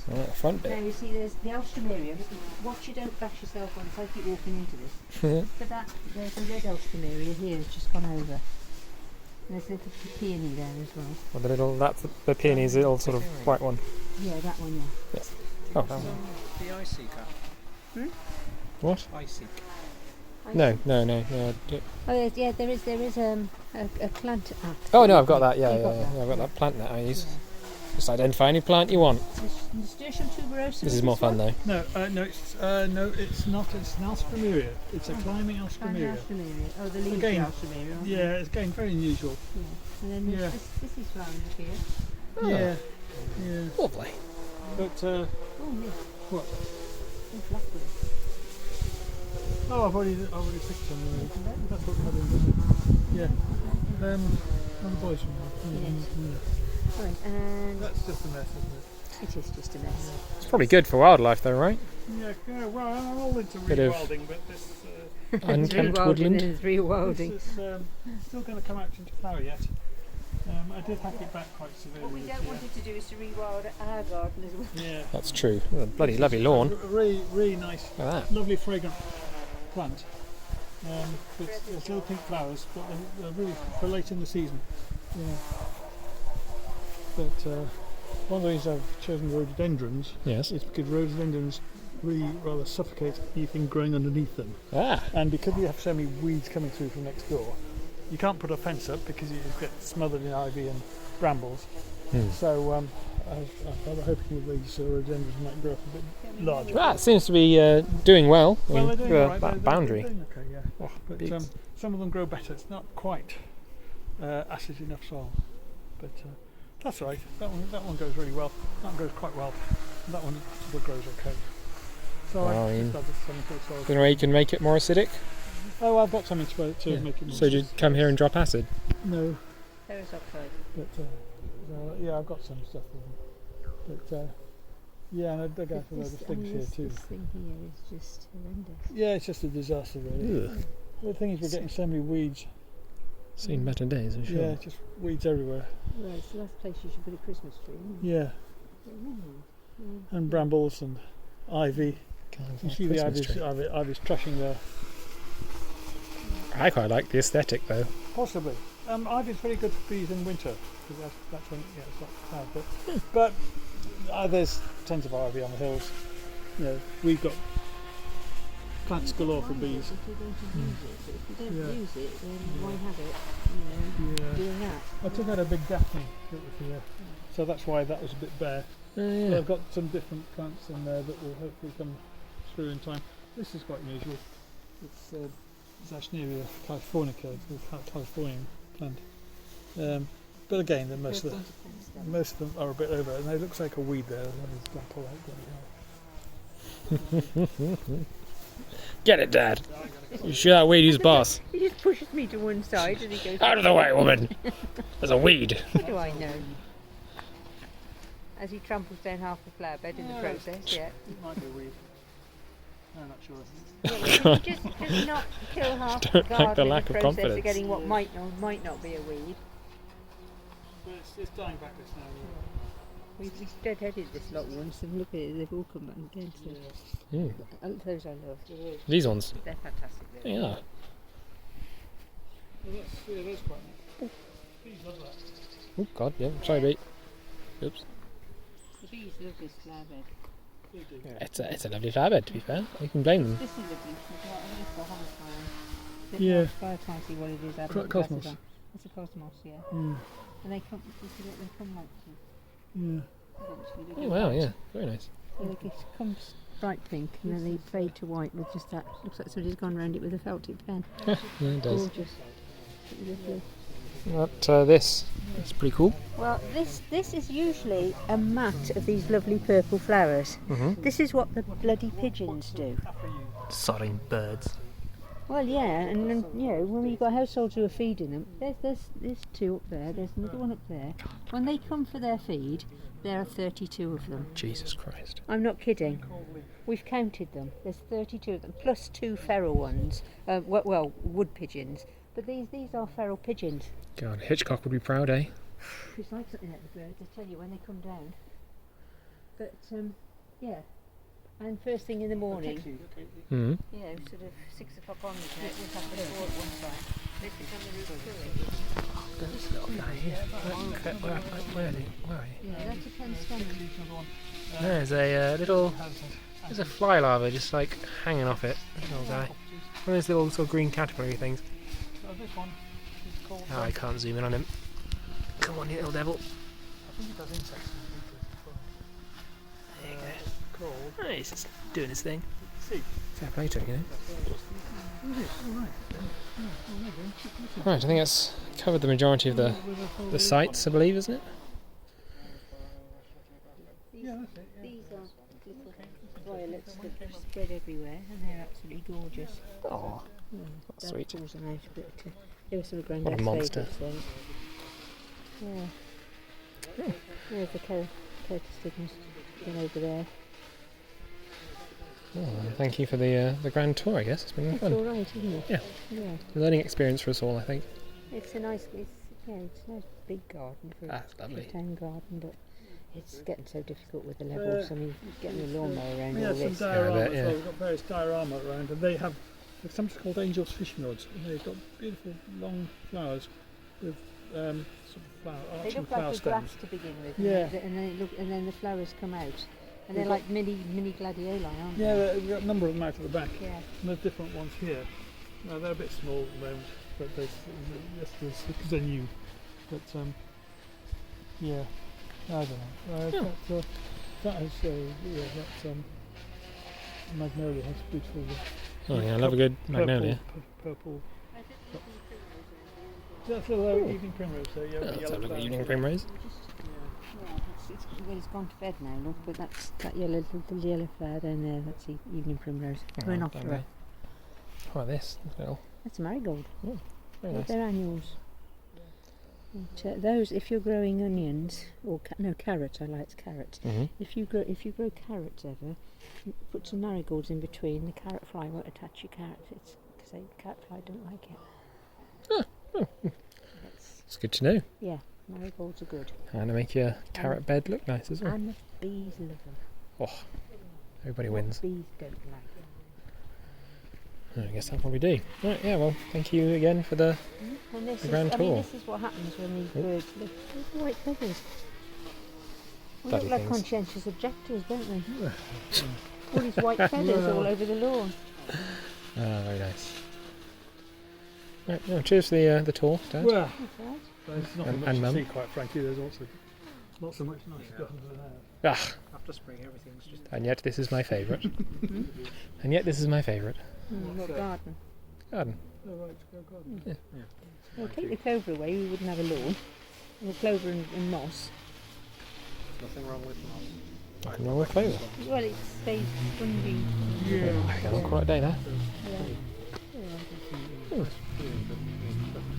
Right, front bit. Now you see there's the alstroemeria. Watch you don't bash yourself on if I keep walking into this. For that, there's a red alstroemeria here that's just gone over. There's a little peony there as well. Well, that's the peony's little sort of white one. Yeah, that one, yeah. Yes. Oh, that one. The iSeek app. What? iSeek. No. Oh yeah, there is a plant app. Oh no, I've got that. Yeah, That. I've got that plant that I use. Just identify any plant you want. Nasturtium tuberosa. This is more fun though. No, it's not. It's an alstroemeria. It's a climbing alstroemeria. Oh, the leafy Again, alstroemeria. Yeah, it's again very unusual. Yeah. And then this is round here. Oh. Yeah. Lovely. But Oh, yeah. what? Oh, blackberry. Oh, I've already picked some. That's what we're having. Yeah. On the boys' room. Right, and That's just a mess, isn't it is just a mess. It's probably good for wildlife though, right? it? Yeah. Well, I'm all into Bit of rewilding, but this unkempt woodland. It's rewilding. this is still going to come out into flower yet. I did hack it back quite severely. What we don't want it to do is to rewild our garden as well. Yeah. That's true. A bloody lovely lawn. Really nice, Look at that. lovely fragrant plant. With little pink flowers, but they're really for late in the season. Yeah. But one of the reasons I've chosen rhododendrons Yes. is because rhododendrons really rather suffocate anything growing underneath them. Ah. And because we have so many weeds coming through from next door, you can't put a fence up because you just get smothered in ivy and brambles. So I'm hoping that these rhododendrons might grow up a bit larger. That seems to be doing well. Well, they're doing all right. That They're boundary. doing okay, yeah. Oh, But big. some of them grow better. It's not quite acid enough soil, but that's all right. That one goes really well. That one goes quite well. And that one still grows okay. So Well, I just added some good soil. Any way you can make it more acidic? Oh, I've got something to Yeah. make it more. So did you come here and drop acid? No, Ferrous oxide. but yeah, I've got some stuff with them. But yeah, and I dug out a load of things here too. This thing here is just horrendous. Yeah, it's just a disaster really. Ugh. The thing is, we're getting so many weeds. Seen better days, I'm sure. Yeah, just weeds everywhere. Well, it's the last place you should put a Christmas tree, isn't it? Yeah, and brambles and ivy. You see the ivy's trashing there. I quite like the aesthetic though. Possibly. Ivy's very good for bees in winter because that's when it's not bad. But there's tons of ivy on the hills. You know, we've got plants galore for bees. If you're going to use it, but if you don't Yeah. use it, then why have it? Yeah. Doing that. I took out a big daphne that was here, so that's why that was a bit bare. Oh, So I've got some different plants in there that will hopefully come through in time. This is quite unusual. It's Zachnera californica, the Californian plant. But again, most of them are a bit over, and it looks like a weed there. Let me just go and pull out. Get it, Dad. You sure that weed is boss? He just pushes me to one side and he goes, Out of the way, woman! There's a weed. what do I know? As he tramples down half the flower bed in the process, yeah. It might be a weed. I'm not sure. Yeah, just not kill half the Don't like garden the in lack the of process confidence. of getting what might not be a weed. But it's dying backwards now. We've deadheaded this lot once and look at it, they've all come back again. So. Those I love. These ones. They're fantastic. Yeah. Well, that's quite nice. Bees love that. Oh God, yeah. Sorry, mate. Oops. The bees love this flower bed. They do. It's a lovely flower bed, to be fair. You can blame them. This is lovely. It's a homicide. Yeah. Try to see what it is. Cosmos. It's a cosmos, yeah. Mm. And they come. You see what they come like to. Yeah. Eventually, Oh wow, yeah. Very nice. So it comes bright pink and then they fade to white with just that. Looks like somebody's gone around it with a felt tip pen. Yeah, it does. Gorgeous. Lovely. But this is pretty cool. Well, this is usually a mat of these lovely purple flowers. This is what the bloody pigeons do. Sodding birds. Well, yeah, and then, you know, when you've got households who are feeding them, there's two up there, there's another one up there. When they come for their feed, there are 32 of them. Jesus Christ. I'm not kidding. We've counted them. There's 32 of them, plus 2 feral ones. Well, wood pigeons. But these are feral pigeons. God, Hitchcock would be proud, eh? It's like something like the birds. I tell you, when they come down, But yeah, and first thing in the morning, Mm. sort of 6 o'clock onwards, we'll have the floor at one side. This is on the roof too. This little guy here. Where are you? Yeah, that's a pen scanner. There's a little. There's a fly larva just like hanging off it. Little guy. One of those little sort of green caterpillar things. This one is called. Oh, I can't zoom in on him. Come on, you little devil. I think it does insects and There you Called. go. Oh, he's just doing his thing. See. Fair play to him, you know. Right. Right, I think that's covered the majority of the sites, I believe, isn't it? Yeah, that's it. These are little violets that are spread everywhere, and they're absolutely gorgeous. Oh, That's sweet. Pulls them out a bit. They were some of What a Grandad's monster. favourites then. Yeah. There's the Curtis again over there. Oh, thank you for the grand tour, I guess. It's been It's fun. all right, isn't it? Yeah. Yeah. Learning experience for us all, I think. It's a nice, it's a nice big garden for That's lovely. a town garden, but it's getting so difficult with the levels. I mean, getting a lawnmower around all Some this. diorama bet, as yeah. well. We've got various diorama around, and they have something called Angel's Fishing Rods, and they've got beautiful long flowers with sort of flower, They arching look like flower a stems. grass to begin with, Yeah. and then the flowers come out, and they're We've like mini gladioli, aren't Yeah, they? we've got a number of them out at the back. Yeah. And there's different ones here. No, they're a bit small at the moment, but there's because they're new. But yeah, I don't know. That has magnolia has beautiful Oh yeah, I love a good magnolia. purple. That's a evening primrose. So yeah, Oh, with let's yellow have a look at flowers. evening primrose. Well, it's gone to bed now, look, but that's that little yellow flower down there, that's the evening primrose. We're not down for there. it. How about this? Little. That's a marigold. Very nice. They're annuals. But, those, if you're growing onions, or carrots, I like carrots. Mm-hmm. If you grow carrots ever, put some marigolds in between. The carrot fly won't attach your carrots. It's because the carrot fly don't like it. It's good to know. Yeah, marigolds are good. And to make your carrot bed look nice as well. And the bees love them. Oh, everybody wins. Bees don't like them. I guess that's what we do. Right, yeah, well, thank you again for the... And this The is, grand I mean, tour. this is what happens when these birds look at the white feathers. We Bloody look like things. conscientious objectors, don't we? All these white feathers all over the lawn. Ah, very nice. Right, well, cheers for the tour, Dad. Well, That's right. there's not And much to Mum. see, quite frankly. There's also not so much nice gardens there. Ah, After spring, everything's just and yet this is my favourite. And yet this is my favourite. What garden? Garden. Oh, right, to go garden. Yeah. Well, take the clover away, we wouldn't have a lawn. And the clover and moss. nothing wrong with moss. Nothing wrong with clover. Well, it stays spongy. Yeah. Okay, well, quite a day there. Yeah. Hmm.